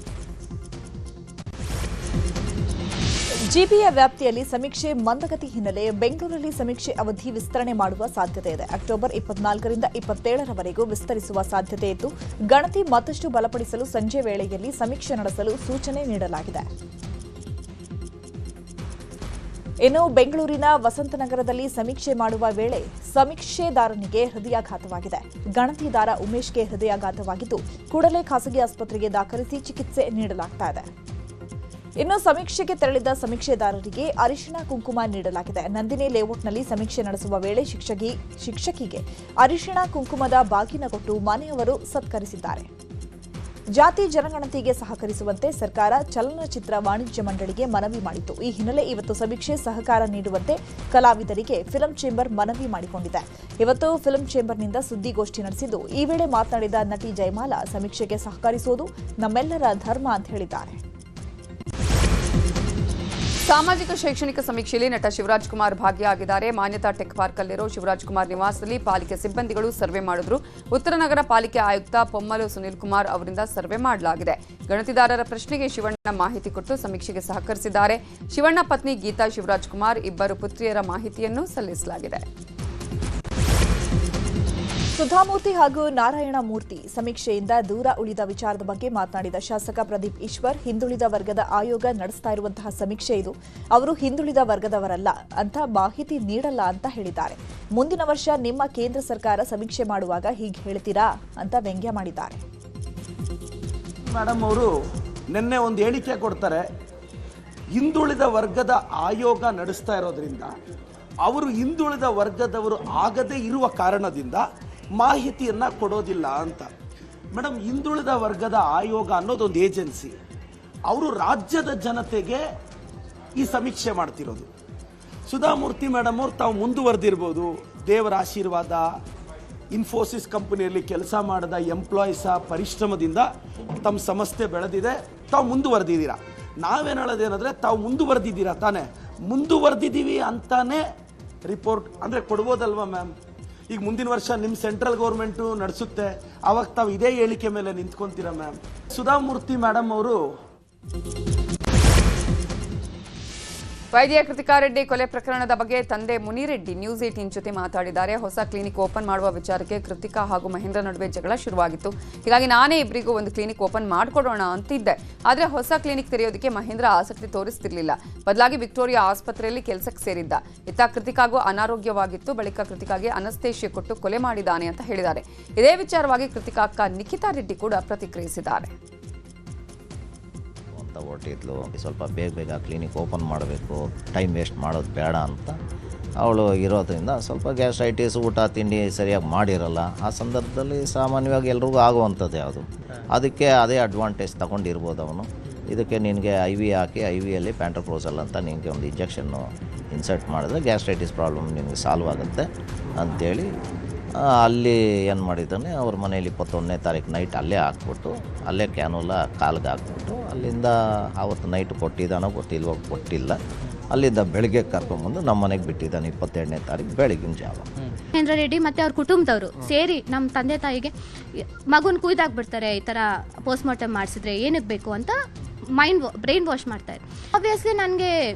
ಜಿಬಿಯ ವ್ಯಾಪ್ತಿಯಲ್ಲಿ ಸಮೀಕ್ಷೆ ಮಂದಗತಿ ಹಿನ್ನೆಲೆ ಬೆಂಗಳೂರಲ್ಲಿ ಸಮೀಕ್ಷೆ ಅವಧಿ ವಿಸ್ತರಣೆ ಮಾಡುವ ಸಾಧ್ಯತೆ ಇದೆ. ಅಕ್ಟೋಬರ್ 24ರಿಂದ 27ರವರೆಗೂ ವಿಸ್ತರಿಸುವ ಸಾಧ್ಯತೆ ಇದ್ದು, ಗಣತಿ ಮತ್ತಷ್ಟು ಬಲಪಡಿಸಲು ಸಂಜೆ ವೇಳೆಯಲ್ಲಿ ಸಮೀಕ್ಷೆ ನಡೆಸಲು ಸೂಚನೆ ನೀಡಲಾಗಿದೆ. ಇನ್ನು ಬೆಂಗಳೂರಿನ ವಸಂತನಗರದಲ್ಲಿ ಸಮೀಕ್ಷೆ ಮಾಡುವ ವೇಳೆ ಸಮೀಕ್ಷೆದಾರನಿಗೆ ಹೃದಯಾಘಾತವಾಗಿದೆ. ಗಣತಿದಾರ ಉಮೇಶ್ಗೆ ಹೃದಯಾಘಾತವಾಗಿದ್ದು, ಕೂಡಲೇ ಖಾಸಗಿ ಆಸ್ಪತ್ರೆಗೆ ದಾಖಲಿಸಿ ಚಿಕಿತ್ಸೆ ನೀಡಲಾಗುತ್ತಿದೆ. ಇನ್ನು ಸಮೀಕ್ಷೆಗೆ ತೆರಳಿದ ಸಮೀಕ್ಷೆದಾರರಿಗೆ ಅರಿಶಿಣ ಕುಂಕುಮ ನೀಡಲಾಗಿದೆ. ನಂದಿನಿ ಲೇಔಟ್ನಲ್ಲಿ ಸಮೀಕ್ಷೆ ನಡೆಸುವ ವೇಳೆ ಶಿಕ್ಷಕಿಗೆ ಅರಿಶಿಣ ಕುಂಕುಮದ ಬಾಗಿನ ಕೊಟ್ಟು ಮನೆಯವರು ಸತ್ಕರಿಸಿದ್ದಾರೆ. ಜಾತಿ ಜನಗಣತಿಗೆ ಸಹಕರಿಸುವಂತೆ ಸರ್ಕಾರ ಚಲನಚಿತ್ರ ವಾಣಿಜ್ಯ ಮಂಡಳಿಗೆ ಮನವಿ ಮಾಡಿತ್ತು. ಈ ಹಿನ್ನೆಲೆ ಇವತ್ತು ಸಮೀಕ್ಷೆ ಸಹಕಾರ ನೀಡುವಂತೆ ಕಲಾವಿದರಿಗೆ ಫಿಲ್ಮ್ ಚೇಂಬರ್ ಮನವಿ ಮಾಡಿಕೊಂಡಿದೆ. ಇವತ್ತು ಫಿಲ್ಮ್ ಚೇಂಬರ್ನಿಂದ ಸುದ್ದಿಗೋಷ್ಠಿ ನಡೆಸಿದ್ದು, ಈ ವೇಳೆ ಮಾತನಾಡಿದ ನಟಿ ಜಯಮಾಲಾ, ಸಮೀಕ್ಷೆಗೆ ಸಹಕರಿಸುವುದು ನಮ್ಮೆಲ್ಲರ ಧರ್ಮ ಅಂತ ಹೇಳಿದ್ದಾರೆ. ಸಾಮಾಜಿಕ ಶೈಕ್ಷಣಿಕ ಸಮೀಕ್ಷೆಯಲ್ಲಿ ನಟ ಶಿವರಾಜ್ ಕುಮಾರ್ ಭಾಗಿಯಾಗಿದ್ದಾರೆ. ಮಾನ್ಯತಾ ಟೆಕ್ ಪಾರ್ಕ್ ಅಲ್ಲಿರೋ ಶಿವರಾಜ್ ಕುಮಾರ್ ನಿವಾಸದಲ್ಲಿ ಪಾಲಿಕೆ ಸಿಬ್ಬಂದಿಗಳು ಸರ್ವೆ ಮಾಡಿದ್ರು. ಉತ್ತರ ನಗರ ಪಾಲಿಕೆ ಆಯುಕ್ತ ಪೊಮ್ಮಲು ಸುನಿಲ್ ಕುಮಾರ್ ಅವರಿಂದ ಸರ್ವೆ ಮಾಡಲಾಗಿದೆ. ಗಣತಿದಾರರ ಪ್ರಶ್ನೆಗೆ ಶಿವಣ್ಣ ಮಾಹಿತಿ ಕೊಟ್ಟು ಸಮೀಕ್ಷೆಗೆ ಸಹಕರಿಸಿದ್ದಾರೆ. ಶಿವಣ್ಣ ಪತ್ನಿ ಗೀತಾ ಶಿವರಾಜ್ ಕುಮಾರ್ ಇಬ್ಬರು ಪುತ್ರಿಯರ ಮಾಹಿತಿಯನ್ನು ಸಲ್ಲಿಸಲಾಗಿದೆ. ಸುಧಾಮೂರ್ತಿ ಹಾಗೂ ನಾರಾಯಣ ಮೂರ್ತಿ ಸಮೀಕ್ಷೆಯಿಂದ ದೂರ ಉಳಿದ ವಿಚಾರದ ಬಗ್ಗೆ ಮಾತನಾಡಿದ ಶಾಸಕ ಪ್ರದೀಪ್ ಈಶ್ವರ್, ಹಿಂದುಳಿದ ವರ್ಗದ ಆಯೋಗ ನಡೆಸ್ತಾ ಇರುವಂತಹ ಸಮೀಕ್ಷೆ ಇದು. ಅವರು ಹಿಂದುಳಿದ ವರ್ಗದವರಲ್ಲ ಅಂತ ಮಾಹಿತಿ ನೀಡಲ್ಲ ಅಂತ ಹೇಳಿದ್ದಾರೆ. ಮುಂದಿನ ವರ್ಷ ನಿಮ್ಮ ಕೇಂದ್ರ ಸರ್ಕಾರ ಸಮೀಕ್ಷೆ ಮಾಡುವಾಗ ಹೀಗೆ ಹೇಳ್ತೀರಾ ಅಂತ ವ್ಯಂಗ್ಯ ಮಾಡಿದ್ದಾರೆ. ಮೇಡಮ್ ಅವರು ನಿನ್ನೆ ಒಂದು ಹೇಳಿಕೆ ಕೊಡ್ತಾರೆ, ಹಿಂದುಳಿದ ವರ್ಗದ ಆಯೋಗ ನಡೆಸ್ತಾ ಇರೋದ್ರಿಂದ ಅವರು ಹಿಂದುಳಿದ ವರ್ಗದವರು ಆಗದೇ ಇರುವ ಕಾರಣದಿಂದ ಮಾಹಿತಿಯನ್ನು ಕೊಡೋದಿಲ್ಲ ಅಂತ. ಮೇಡಮ್, ಹಿಂದುಳಿದ ವರ್ಗದ ಆಯೋಗ ಅನ್ನೋದೊಂದು ಏಜೆನ್ಸಿ. ಅವರು ರಾಜ್ಯದ ಜನತೆಗೆ ಈ ಸಮೀಕ್ಷೆ ಮಾಡ್ತಿರೋದು. ಸುಧಾಮೂರ್ತಿ ಮೇಡಮ್ ಅವ್ರು ತಾವು ಮುಂದುವರೆದಿರ್ಬೋದು, ದೇವರ ಆಶೀರ್ವಾದ, ಇನ್ಫೋಸಿಸ್ ಕಂಪನಿಯಲ್ಲಿ ಕೆಲಸ ಮಾಡಿದ ಎಂಪ್ಲಾಯೀಸ ಪರಿಶ್ರಮದಿಂದ ತಮ್ಮ ಸಂಸ್ಥೆ ಬೆಳೆದಿದೆ, ತಾವು ಮುಂದುವರೆದಿದ್ದೀರಾ. ನಾವೇನು ಹೇಳೋದೇನಂದರೆ, ತಾವು ಮುಂದುವರೆದಿದ್ದೀರಾ ತಾನೇ, ಮುಂದುವರೆದಿದ್ದೀವಿ ಅಂತಾನೆ ರಿಪೋರ್ಟ್ ಅಂದರೆ ಕೊಡ್ಬೋದಲ್ವಾ ಮ್ಯಾಮ್? ಈಗ ಮುಂದಿನ ವರ್ಷ ನಿಮ್ಮ ಸೆಂಟ್ರಲ್ ಗೌರ್ಮೆಂಟು ನಡೆಸುತ್ತೆ, ಆವಾಗ ತಾವು ಇದೇ ಹೇಳಿಕೆ ಮೇಲೆ ನಿಂತ್ಕೊಂತೀರಾ ಮ್ಯಾಮ್? ಸುಧಾಮೂರ್ತಿ ಮೇಡಮ್ ಅವರು ವೈದ್ಯ ಕೃತಿಕಾರೆಡ್ಡಿ ಕೊಲೆ ಪ್ರಕರಣದ ಬಗ್ಗೆ ತಂದೆ ಮುನಿರೆಡ್ಡಿ ನ್ಯೂಸ್ 18 ಜೊತೆ ಮಾತಾಡಿದ್ದಾರೆ. ಹೊಸ ಕ್ಲಿನಿಕ್ ಓಪನ್ ಮಾಡುವ ವಿಚಾರಕ್ಕೆ ಕೃತಿಕಾ ಹಾಗೂ ಮಹೇಂದ್ರ ನಡುವೆ ಜಗಳ ಶುರುವಾಗಿತ್ತು. ಹೀಗಾಗಿ ನಾನೇ ಇಬ್ಬರಿಗೂ ಒಂದು ಕ್ಲಿನಿಕ್ ಓಪನ್ ಮಾಡಿಕೊಡೋಣ ಅಂತಿದ್ದೆ. ಆದರೆ ಹೊಸ ಕ್ಲಿನಿಕ್ ತೆರೆಯೋದಕ್ಕೆ ಮಹೇಂದ್ರ ಆಸಕ್ತಿ ತೋರಿಸ್ತಿರ್ಲಿಲ್ಲ. ಬದಲಾಗಿ ವಿಕ್ಟೋರಿಯಾ ಆಸ್ಪತ್ರೆಯಲ್ಲಿ ಕೆಲಸಕ್ಕೆ ಸೇರಿದ್ದ. ಇತ್ತ ಕೃತಿಕಾಗೂ ಅನಾರೋಗ್ಯವಾಗಿತ್ತು. ಬಳಿಕ ಕೃತಿಕಾಗೆ ಅನಸ್ತೇಶಿಯಾ ಕೊಟ್ಟು ಕೊಲೆ ಮಾಡಿದ್ದಾನೆ ಅಂತ ಹೇಳಿದ್ದಾರೆ. ಇದೇ ವಿಚಾರವಾಗಿ ಕೃತಿಕಾ ಅಕ್ಕ ನಿಖಿತಾ ರೆಡ್ಡಿ ಕೂಡ ಪ್ರತಿಕ್ರಿಯಿಸಿದ್ದಾರೆ. ಹೊರಟಿದ್ಲು, ಸ್ವಲ್ಪ ಬೇಗ ಕ್ಲಿನಿಕ್ ಓಪನ್ ಮಾಡಬೇಕು, ಟೈಮ್ ವೇಸ್ಟ್ ಮಾಡೋದು ಬೇಡ ಅಂತ ಅವಳು ಇರೋದ್ರಿಂದ ಸ್ವಲ್ಪ ಗ್ಯಾಸ್ಟ್ರೈಟಿಸ್, ಊಟ ತಿಂಡಿ ಸರಿಯಾಗಿ ಮಾಡಿರಲ್ಲ. ಆ ಸಂದರ್ಭದಲ್ಲಿ ಸಾಮಾನ್ಯವಾಗಿ ಎಲ್ರಿಗೂ ಆಗುವಂಥದ್ದು ಯಾವುದು, ಅದಕ್ಕೆ ಅದೇ ಅಡ್ವಾಂಟೇಜ್ ತಗೊಂಡಿರ್ಬೋದು ಅವನು. ಇದಕ್ಕೆ ನಿನಗೆ IV ಹಾಕಿ IVಯಲ್ಲಿ ಪ್ಯಾಂಟೋಪ್ರೋಸಲ್ ಅಂತ ನಿನಗೆ ಒಂದು ಇಂಜೆಕ್ಷನ್ನು ಇನ್ಸರ್ಟ್ ಮಾಡಿದ್ರೆ ಗ್ಯಾಸ್ಟ್ರೈಟಿಸ್ ಪ್ರಾಬ್ಲಮ್ ನಿನಗೆ ಸಾಲ್ವ್ ಆಗುತ್ತೆ ಅಂಥೇಳಿ ಅಲ್ಲಿ ಏನು ಮಾಡಿದ್ದಾನೆ, ಅವ್ರ ಮನೇಲಿ 21ನೇ ತಾರೀಕು ನೈಟ್ ಅಲ್ಲೇ ಹಾಕ್ಬಿಟ್ಟು, ಅಲ್ಲೇ ಕ್ಯಾನುಲ ಕಾಲ್ಗೆ ಹಾಕ್ಬಿಟ್ಟು, ಅಲ್ಲಿಂದ ಆವತ್ತು ನೈಟ್ ಕೊಟ್ಟಿದ್ದಾನೋ ಗೊತ್ತಿಲ್ಲ, ಅಲ್ಲಿಂದ ಬೆಳಗ್ಗೆ ಕರ್ಕೊಂಬಂದು ನಮ್ಮ ಮನೆಗೆ ಬಿಟ್ಟಿದ್ದಾನೆ 22ನೇ ತಾರೀಕು ಬೆಳಗಿನ ಜಾವ. ಮಹೇಂದ್ರ ರೆಡ್ಡಿ ಮತ್ತು ಅವ್ರ ಕುಟುಂಬದವರು ಸೇರಿ ನಮ್ಮ ತಂದೆ ತಾಯಿಗೆ ಮಗುನ ಕುಯ್ದಾಕ್ಬಿಡ್ತಾರೆ, ಈ ಥರ ಪೋಸ್ಟ್ ಮಾರ್ಟಮ್ ಮಾಡಿಸಿದ್ರೆ ಏನಕ್ಕೆ ಬೇಕು ಅಂತ ಬ್ರೈನ್ ವಾಶ್ ಮಾಡ್ತಾರೆ. ಆಬ್ವಿಯಸ್ಲಿ ನನಗೆ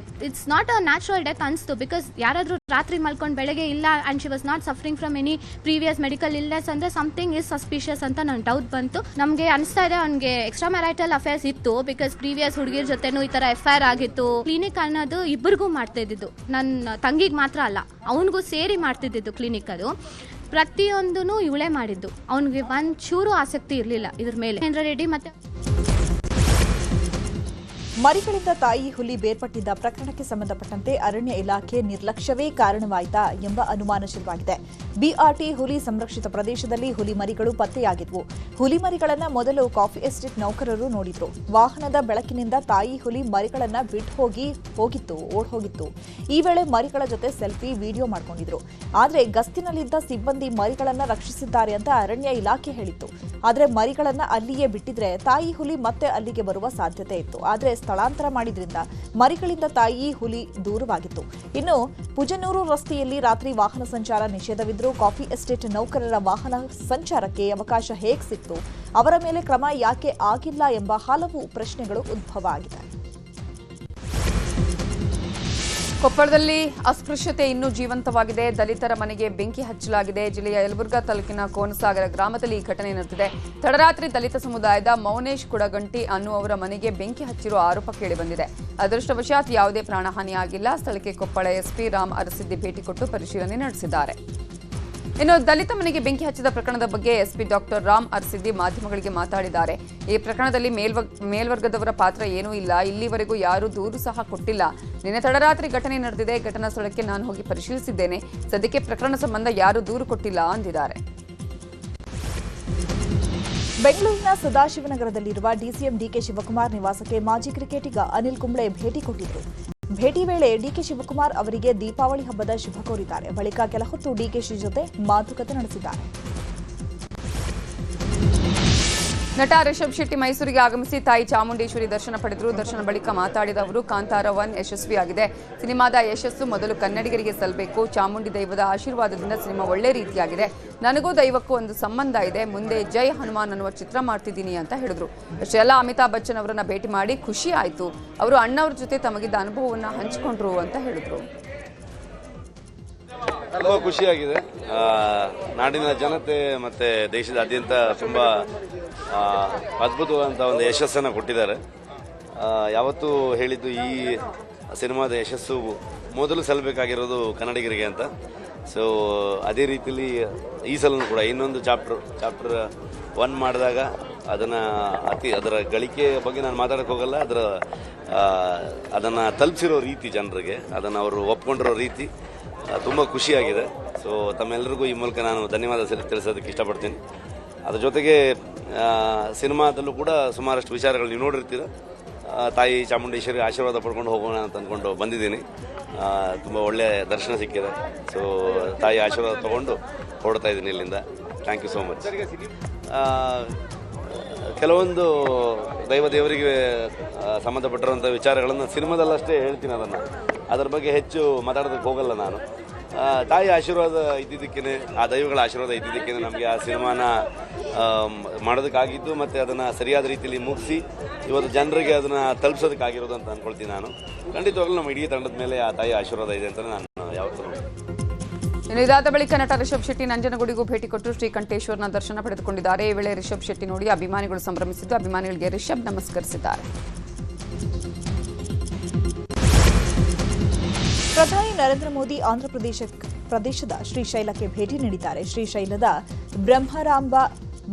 it's not a natural death ಅನಿಸ್ತು. ಬಿಕಾಸ್ ಯಾರಾದರೂ ರಾತ್ರಿ ಮಲ್ಕೊಂಡು ಬೆಳಗ್ಗೆ ಇಲ್ಲ and she was not suffering from any previous medical illness ಅಂದರೆ ಸಮಥಿಂಗ್ ಇಸ್ ಸಸ್ಪಿಷಿಯಸ್ ಅಂತ ನನ್ನ ಡೌಟ್ ಬಂತು. ನಮಗೆ ಅನಿಸ್ತಾ ಇದೆ ಅವ್ನಿಗೆ ಎಕ್ಸ್ಟ್ರಾ ಮ್ಯಾರೈಟಲ್ ಅಫೇರ್ಸ್ ಇತ್ತು. ಬಿಕಾಸ್ ಪ್ರೀವಿಯಸ್ ಹುಡುಗಿರ ಜೊತೆನೂ ಈ ಥರ FIR ಆಗಿತ್ತು. ಕ್ಲಿನಿಕ್ ಅನ್ನೋದು ಇಬ್ಬರಿಗೂ ಮಾಡ್ತಾಯಿದ್ದು, ನನ್ನ ತಂಗಿಗೆ ಮಾತ್ರ ಅಲ್ಲ, ಅವನಿಗೂ ಸೇರಿ ಮಾಡ್ತಿದ್ದು ಕ್ಲಿನಿಕ್. ಅದು ಪ್ರತಿಯೊಂದೂ ಇವಳೇ ಮಾಡಿದ್ದು. ಅವ್ನಿಗೆ ಒಂಚೂರು ಆಸಕ್ತಿ ಇರಲಿಲ್ಲ ಇದ್ರ ಮೇಲೆ. ಮಹೇಂದ್ರ ರೆಡ್ಡಿ ಮತ್ತು ಮರಿಗಳಿಂದ ತಾಯಿ ಹುಲಿ ಬೇರ್ಪಟ್ಟಿದ್ದ ಪ್ರಕರಣಕ್ಕೆ ಸಂಬಂಧಪಟ್ಟಂತೆ ಅರಣ್ಯ ಇಲಾಖೆ ನಿರ್ಲಕ್ಷ್ಯವೇ ಕಾರಣವಾಯಿತಾ ಎಂಬ ಅನುಮಾನ ಶುರುವಾಗಿದೆ. ಬಿಆರ್ಟಿ ಹುಲಿ ಸಂರಕ್ಷಿತ ಪ್ರದೇಶದಲ್ಲಿ ಹುಲಿ ಮರಿಗಳು ಪತ್ತೆಯಾಗಿದ್ವು. ಹುಲಿ ಮರಿಗಳನ್ನ ಮೊದಲು ಕಾಫಿ ಎಸ್ಟೇಟ್ ನೌಕರರು ನೋಡಿದ್ರು. ವಾಹನದ ಬೆಳಕಿನಿಂದ ತಾಯಿ ಹುಲಿ ಮರಿಗಳನ್ನ ಬಿಟ್ಟು ಓಡ್ ಹೋಗಿತ್ತು. ಈ ವೇಳೆ ಮರಿಗಳ ಜೊತೆ ಸೆಲ್ಫಿ ವಿಡಿಯೋ ಮಾಡಿಕೊಂಡಿದ್ರು. ಆದರೆ ಗಸ್ತಿನಲ್ಲಿದ್ದ ಸಿಬ್ಬಂದಿ ಮರಿಗಳನ್ನ ರಕ್ಷಿಸಿದ್ದಾರೆ ಅಂತ ಅರಣ್ಯ ಇಲಾಖೆ ಹೇಳಿತ್ತು. ಆದರೆ ಮರಿಗಳನ್ನ ಅಲ್ಲಿಯೇ ಬಿಟ್ಟಿದ್ರೆ ತಾಯಿ ಹುಲಿ ಮತ್ತೆ ಅಲ್ಲಿಗೆ ಬರುವ ಸಾಧ್ಯತೆ ಇತ್ತು. ಆದರೆ ಸ್ಥಳಾಂತರ ಮಾಡಿದ್ರಿಂದ ಮರಿಗಳಿಂದ ತಾಯಿ ಹುಲಿ ದೂರವಾಗಿತ್ತು. ಇನ್ನು ಪುಜನೂರು ರಸ್ತೆಯಲ್ಲಿ ರಾತ್ರಿ ವಾಹನ ಸಂಚಾರ ನಿಷೇಧವಿದ್ದರೂ ಕಾಫಿ ಎಸ್ಟೇಟ್ ನೌಕರರ ವಾಹನ ಸಂಚಾರಕ್ಕೆ ಅವಕಾಶ ಹೇಗೆ ಸಿಕ್ತು, ಅವರ ಮೇಲೆ ಕ್ರಮ ಯಾಕೆ ಆಗಿಲ್ಲ ಎಂಬ ಹಲವು ಪ್ರಶ್ನೆಗಳು ಉದ್ಭವ ಆಗಿದೆ. ಕೊಪ್ಪಳದಲ್ಲಿ ಅಸ್ಪೃಶ್ಯತೆ ಇನ್ನೂ ಜೀವಂತವಾಗಿದೆ. ದಲಿತರ ಮನೆಗೆ ಬೆಂಕಿ ಹಚ್ಚಲಾಗಿದೆ. ಜಿಲ್ಲೆಯ ಯಲಬುರ್ಗಾ ತಾಲೂಕಿನ ಕೋನಸಾಗರ ಗ್ರಾಮದಲ್ಲಿ ಈ ಘಟನೆ ನಡೆದಿದೆ. ತಡರಾತ್ರಿ ದಲಿತ ಸಮುದಾಯದ ಮೌನೇಶ್ ಕುಡಗಂಟಿ ಅನ್ನುವರ ಮನೆಗೆ ಬೆಂಕಿ ಹಚ್ಚಿರುವ ಆರೋಪ ಕೇಳಿಬಂದಿದೆ. ಅದೃಷ್ಟವಶಾತ್ ಯಾವುದೇ ಪ್ರಾಣಹಾನಿಯಾಗಿಲ್ಲ. ಸ್ಥಳಕ್ಕೆ ಕೊಪ್ಪಳ ಎಸ್ಪಿ ರಾಮ್ ಅರಸಿದ್ದಿ ಭೇಟಿ ಕೊಟ್ಟು ಪರಿಶೀಲನೆ ನಡೆಸಿದ್ದಾರೆ. ಇನ್ನು ದಲಿತ ಮನೆಗೆ ಬೆಂಕಿ ಹಚ್ಚಿದ ಪ್ರಕರಣದ ಬಗ್ಗೆ ಎಸ್ಪಿ ಡಾಕ್ಟರ್ ರಾಮ್ ಅರಸಿದ್ದಿ ಮಾಧ್ಯಮಗಳಿಗೆ ಮಾತಾಡಿದ್ದಾರೆ. ಈ ಪ್ರಕರಣದಲ್ಲಿ ಮೇಲ್ವರ್ಗದವರ ಪಾತ್ರ ಏನೂ ಇಲ್ಲ. ಇಲ್ಲಿವರೆಗೂ ಯಾರೂ ದೂರು ಸಹ ಕೊಟ್ಟಿಲ್ಲ. ನಿನ್ನೆ ತಡರಾತ್ರಿ ಘಟನೆ ನಡೆದಿದೆ. ಘಟನಾ ಸ್ಥಳಕ್ಕೆ ನಾನು ಹೋಗಿ ಪರಿಶೀಲಿಸಿದ್ದೇನೆ. ಸದ್ಯಕ್ಕೆ ಪ್ರಕರಣ ಸಂಬಂಧ ಯಾರೂ ದೂರು ಕೊಟ್ಟಿಲ್ಲ ಅಂದಿದ್ದಾರೆ. ಬೆಂಗಳೂರಿನ ಸದಾಶಿವನಗರದಲ್ಲಿರುವ ಡಿಸಿಎಂ ಡಿಕೆ ಶಿವಕುಮಾರ್ ನಿವಾಸಕ್ಕೆ ಮಾಜಿ ಕ್ರಿಕೆಟಿಗ ಅನಿಲ್ ಕುಂಬ್ಳೆ ಭೇಟಿ ಕೊಟ್ಟಿದ್ದರು. ಭೇಟಿ ವೇಳೆ ಡಿಕೆ ಶಿವಕುಮಾರ್ ಅವರಿಗೆ ದೀಪಾವಳಿ ಹಬ್ಬದ ಶುಭ ಕೋರಿದ್ದಾರೆ. ಬಳಿಕ ಕೆಲ ಹೊತ್ತು ಡಿಕೆಶಿ ಜೊತೆ ಮಾತುಕತೆ ನಡೆಸಿದ್ದಾರೆ. ನಟ ರಿಷಬ್ ಶೆಟ್ಟಿ ಮೈಸೂರಿಗೆ ಆಗಮಿಸಿ ತಾಯಿ ಚಾಮುಂಡೇಶ್ವರಿ ದರ್ಶನ ಪಡೆದರು. ದರ್ಶನ ಬಳಿಕ ಮಾತಾಡಿದ ಅವರು, ಕಾಂತಾರ 1 ಯಶಸ್ವಿಯಾಗಿದೆ. ಸಿನಿಮಾದ ಯಶಸ್ಸು ಮೊದಲು ಕನ್ನಡಿಗರಿಗೆ ಸಲ್ಲಬೇಕು. ಚಾಮುಂಡಿ ದೈವದ ಆಶೀರ್ವಾದದಿಂದ ಸಿನಿಮಾ ಒಳ್ಳೆ ರೀತಿಯಾಗಿದೆ. ನನಗೂ ದೈವಕ್ಕೂ ಒಂದು ಸಂಬಂಧ ಇದೆ. ಮುಂದೆ ಜೈ ಹನುಮಾನ್ ಅನ್ನುವ ಚಿತ್ರ ಮಾಡ್ತಿದ್ದೀನಿ ಅಂತ ಹೇಳಿದ್ರು. ಅಷ್ಟೆಲ್ಲ ಅಮಿತಾಬ್ ಬಚ್ಚನ್ ಅವರನ್ನ ಭೇಟಿ ಮಾಡಿ ಖುಷಿ ಆಯಿತು. ಅವರು ಅಣ್ಣವ್ರ ಜೊತೆ ತಮಗಿದ್ದ ಅನುಭವವನ್ನು ಹಂಚಿಕೊಂಡ್ರು ಅಂತ ಹೇಳಿದ್ರು. ತುಂಬ ಖುಷಿಯಾಗಿದೆ. ನಾಡಿನ ಜನತೆ ಮತ್ತು ದೇಶದಾದ್ಯಂತ ತುಂಬ ಅದ್ಭುತವಾದಂಥ ಒಂದು ಯಶಸ್ಸನ್ನು ಕೊಟ್ಟಿದ್ದಾರೆ. ಯಾವತ್ತೂ ಹೇಳಿದ್ದು ಈ ಸಿನಿಮಾದ ಯಶಸ್ಸು ಮೊದಲು ಸಲ್ಲಬೇಕಾಗಿರೋದು ಕನ್ನಡಿಗರಿಗೆ ಅಂತ. ಸೊ ಅದೇ ರೀತಿಯಲ್ಲಿ ಈ ಸಲನೂ ಕೂಡ ಇನ್ನೊಂದು ಚಾಪ್ಟರ್ 1 ಮಾಡಿದಾಗ ಅದರ ಗಳಿಕೆ ಬಗ್ಗೆ ನಾನು ಮಾತಾಡೋಕ್ಕೆ ಹೋಗಲ್ಲ. ಅದನ್ನು ತಲುಪಿಸಿರೋ ರೀತಿ ಜನರಿಗೆ, ಅದನ್ನು ಅವರು ಒಪ್ಕೊಂಡಿರೋ ರೀತಿ ತುಂಬ ಖುಷಿಯಾಗಿದೆ. ಸೊ ತಮ್ಮೆಲ್ಲರಿಗೂ ಈ ಮೂಲಕ ನಾನು ಧನ್ಯವಾದ ತಿಳಿಸೋದಕ್ಕೆ ಇಷ್ಟಪಡ್ತೀನಿ. ಅದ್ರ ಜೊತೆಗೆ ಸಿನಿಮಾದಲ್ಲೂ ಕೂಡ ಸುಮಾರಷ್ಟು ವಿಚಾರಗಳು ನೀವು ನೋಡಿರ್ತೀರ. ತಾಯಿ ಚಾಮುಂಡೇಶ್ವರಿ ಆಶೀರ್ವಾದ ಪಡ್ಕೊಂಡು ಹೋಗೋಣ ಅಂತ ಅಂದ್ಕೊಂಡು ಬಂದಿದ್ದೀನಿ. ತುಂಬ ಒಳ್ಳೆಯ ದರ್ಶನ ಸಿಕ್ಕಿದೆ. ಸೊ ತಾಯಿ ಆಶೀರ್ವಾದ ತೊಗೊಂಡು ಹೊರಡ್ತಾ ಇದ್ದೀನಿ ಇಲ್ಲಿಂದ. Thank you so much. ಕೆಲವೊಂದು ದೇವರಿಗೆ ಸಂಬಂಧಪಟ್ಟಿರುವಂಥ ವಿಚಾರಗಳನ್ನು ಸಿನಿಮಾದಲ್ಲಷ್ಟೇ ಹೇಳ್ತೀನಿ. ಅದರ ಬಗ್ಗೆ ಹೆಚ್ಚು ಮಾತಾಡೋದಕ್ಕೆ ಹೋಗಲ್ಲ ನಾನು. ತಾಯಿ ಆಶೀರ್ವಾದ ಇದ್ದಿದ್ದಕ್ಕೇ, ಆ ದೈವಗಳ ಆಶೀರ್ವಾದ ಇದ್ದಿದ್ದಕ್ಕೇ ನಮಗೆ ಆ ಸಿನಿಮಾನ ಮಾಡೋದಕ್ಕಾಗಿದ್ದು ಮತ್ತು ಅದನ್ನು ಸರಿಯಾದ ರೀತಿಯಲ್ಲಿ ಮುಗಿಸಿ ಇವತ್ತು ಜನರಿಗೆ ಅದನ್ನು ತಲುಪಿಸೋದಕ್ಕಾಗಿರೋದು ಅಂತ ಅಂದ್ಕೊಳ್ತೀನಿ ನಾನು. ಖಂಡಿತವಾಗ್ಲೂ ನಮ್ಮ ಇಡೀ ತಂಡದ ಮೇಲೆ ಆ ತಾಯಿ ಆಶೀರ್ವಾದ ಇದೆ ಅಂತ ನಾನು ಯಾವತ್ತೂ ಇನ್ನು ಇದಾದ ಬಳಿಕ ನಟ ರಿಷಬ್ ಶೆಟ್ಟಿ ನಂಜನಗೂಡಿಗೂ ಭೇಟಿ ಕೊಟ್ಟು ಶ್ರೀಕಂಠೇಶ್ವರನ ದರ್ಶನ ಪಡೆದುಕೊಂಡಿದ್ದಾರೆ. ಈ ವೇಳೆ ರಿಷಬ್ ಶೆಟ್ಟಿ ನೋಡಿ ಅಭಿಮಾನಿಗಳು ಸಂಭ್ರಮಿಸಿದ್ದು. ಅಭಿಮಾನಿಗಳಿಗೆ ರಿಷಬ್ ನಮಸ್ಕರಿಸಿದ್ದಾರೆ. ಪ್ರಧಾನಿ ನರೇಂದ್ರ ಮೋದಿ ಆಂಧ್ರಪ್ರದೇಶದ ಶ್ರೀಶೈಲಕ್ಕೆ ಭೇಟಿ ನೀಡಿದ್ದಾರೆ. ಶ್ರೀಶೈಲದ ಬ್ರಹ್ಮರಾಂಬ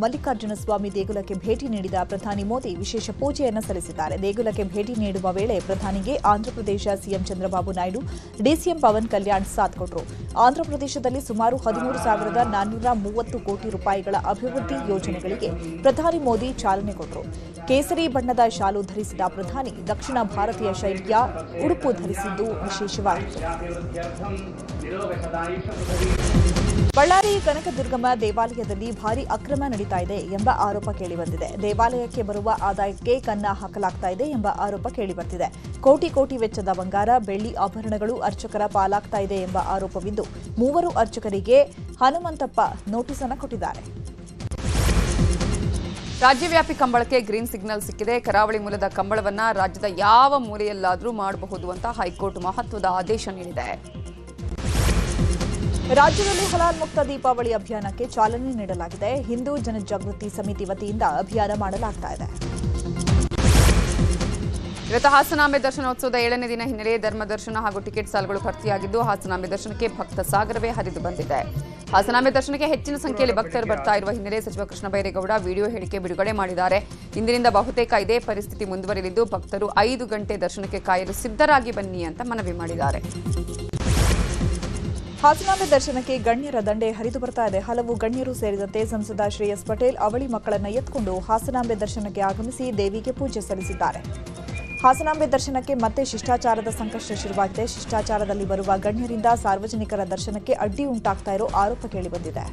ಮಲ್ಲಿಕಾರ್ಜುನ ಸ್ವಾಮಿ ದೇಗುಲಕ್ಕೆ ಭೇಟಿ ನೀಡಿದ ಪ್ರಧಾನಿ ಮೋದಿ ವಿಶೇಷ ಪೂಜೆಯನ್ನು ಸಲ್ಲಿಸಿದ್ದಾರೆ. ದೇಗುಲಕ್ಕೆ ಭೇಟಿ ನೀಡುವ ವೇಳೆ ಪ್ರಧಾನಿಗೆ ಆಂಧ್ರಪ್ರದೇಶ ಸಿಎಂ ಚಂದ್ರಬಾಬು ನಾಯ್ಡು, ಡಿಸಿಎಂ ಪವನ್ ಕಲ್ಯಾಣ್ ಸಾಥ್ ಕೊಟ್ಟರು. ಆಂಧ್ರಪ್ರದೇಶದಲ್ಲಿ ಸುಮಾರು 13,430 ಕೋಟಿ ರೂಪಾಯಿಗಳ ಅಭಿವೃದ್ಧಿ ಯೋಜನೆಗಳಿಗೆ ಪ್ರಧಾನಿ ಮೋದಿ ಚಾಲನೆ ಕೊಟ್ಟರು. ಕೇಸರಿ ಬಣ್ಣದ ಶಾಲು ಧರಿಸಿದ ಪ್ರಧಾನಿ ದಕ್ಷಿಣ ಭಾರತೀಯ ಶೈಲಿಯ ಉಡುಪು ಧರಿಸಿದ್ದು ವಿಶೇಷವಾಗಿತ್ತು. ಬಳ್ಳಾರಿ ಕನಕದುರ್ಗಮ್ಮ ದೇವಾಲಯದಲ್ಲಿ ಭಾರೀ ಅಕ್ರಮ ನಡೀತಾ ಇದೆ ಎಂಬ ಆರೋಪ ಕೇಳಿಬಂದಿದೆ. ದೇವಾಲಯಕ್ಕೆ ಬರುವ ಆದಾಯಕ್ಕೆ ಕನ್ನ ಹಾಕಲಾಗ್ತಾ ಇದೆ ಎಂಬ ಆರೋಪ ಕೇಳಿಬರ್ತಿದೆ. ಕೋಟಿ ವೆಚ್ಚದ ಬಂಗಾರ, ಬೆಳ್ಳಿ ಆಭರಣಗಳು ಅರ್ಚಕರ ಪಾಲಾಗ್ತಾ ಇದೆ ಎಂಬ ಆರೋಪವಿದ್ದು 3 ಅರ್ಚಕರಿಗೆ ಹನುಮಂತಪ್ಪ ನೋಟಿಸ್ ಅನ್ನು ಕೊಟ್ಟಿದ್ದಾರೆ. ರಾಜ್ಯವ್ಯಾಪಿ ಕಂಬಳಕ್ಕೆ ಗ್ರೀನ್ ಸಿಗ್ನಲ್ ಸಿಕ್ಕಿದೆ. ಕರಾವಳಿ ಮೂಲದ ಕಂಬಳವನ್ನ ರಾಜ್ಯದ ಯಾವ ಮೂಲೆಯಲ್ಲಾದರೂ ಮಾಡಬಹುದು ಅಂತ ಹೈಕೋರ್ಟ್ ಮಹತ್ವದ ಆದೇಶ ನೀಡಿದೆ. ರಾಜ್ಯದಲ್ಲಿ ಹಲಾಲ್ ಮುಕ್ತ ದೀಪಾವಳಿ ಅಭಿಯಾನಕ್ಕೆ ಚಾಲನೆ ನೀಡಲಾಗಿದೆ. ಹಿಂದೂ ಜನಜಾಗೃತಿ ಸಮಿತಿ ವತಿಯಿಂದ ಅಭಿಯಾನ ಮಾಡಲಾಗ್ತಾ ಇದೆ. ಇವತ್ತು ಹಾಸನಾಂಬೆ ದರ್ಶನೋತ್ಸವದ 7ನೇ ದಿನ ಹಿನ್ನೆಲೆ ಧರ್ಮ ದರ್ಶನ ಹಾಗೂ ಟಿಕೆಟ್ ಸಾಲುಗಳು ಭರ್ತಿಯಾಗಿದ್ದು ಹಾಸನಾಂಬೆ ದರ್ಶನಕ್ಕೆ ಭಕ್ತ ಸಾಗರವೇ ಹರಿದು ಬಂದಿದೆ. ಹಾಸನಾಂಬೆ ದರ್ಶನಕ್ಕೆ ಹೆಚ್ಚಿನ ಸಂಖ್ಯೆಯಲ್ಲಿ ಭಕ್ತರು ಬರ್ತಾ ಇರುವ ಹಿನ್ನೆಲೆ ಸಚಿವ ಕೃಷ್ಣ ಬೈರೇಗೌಡ ವಿಡಿಯೋ ಹೇಳಿಕೆ ಬಿಡುಗಡೆ ಮಾಡಿದ್ದಾರೆ. ಇಂದಿನಿಂದ ಬಹುತೇಕ ಇದೇ ಪರಿಸ್ಥಿತಿ ಮುಂದುವರಿಲಿದ್ದು ಭಕ್ತರು 5 ಗಂಟೆ ದರ್ಶನಕ್ಕೆ ಕಾಯಲು ಸಿದ್ಧರಾಗಿ ಬನ್ನಿ ಅಂತ ಮನವಿ ಮಾಡಿದ್ದಾರೆ. ಹಾಸನಾಂಬೆ ದರ್ಶನಕ್ಕೆ ಗಣ್ಯರ ದಂಡೆ ಹರಿದು ಬರ್ತಾ ಇದೆ. ಹಲವು ಗಣ್ಯರು ಸೇರಿದಂತೆ ಸಂಸದ ಶ್ರೇಯಸ್ ಪಟೇಲ್ ಅವಳಿ ಮಕ್ಕಳನ್ನ ಎತ್ಕೊಂಡು ಹಾಸನಾಂಬೆ ದರ್ಶನಕ್ಕೆ ಆಗಮಿಸಿ ದೇವಿಗೆ ಪೂಜೆ ಸಲ್ಲಿಸಿದ್ದಾರೆ. ಹಾಸನಾಂಬೆ ದರ್ಶನಕ್ಕೆ ಮತ್ತೆ ಶಿಷ್ಟಾಚಾರದ ಸಂಕಷ್ಟ ಶುರುವಾಗಿದೆ. ಶಿಷ್ಟಾಚಾರದಲ್ಲಿ ಬರುವ ಗಣ್ಯರಿಂದ ಸಾರ್ವಜನಿಕರ ದರ್ಶನಕ್ಕೆ ಅಡ್ಡಿ ಉಂಟಾಗ್ತಾ ಇರೋ ಆರೋಪ ಕೇಳಿಬಂದಿದೆ.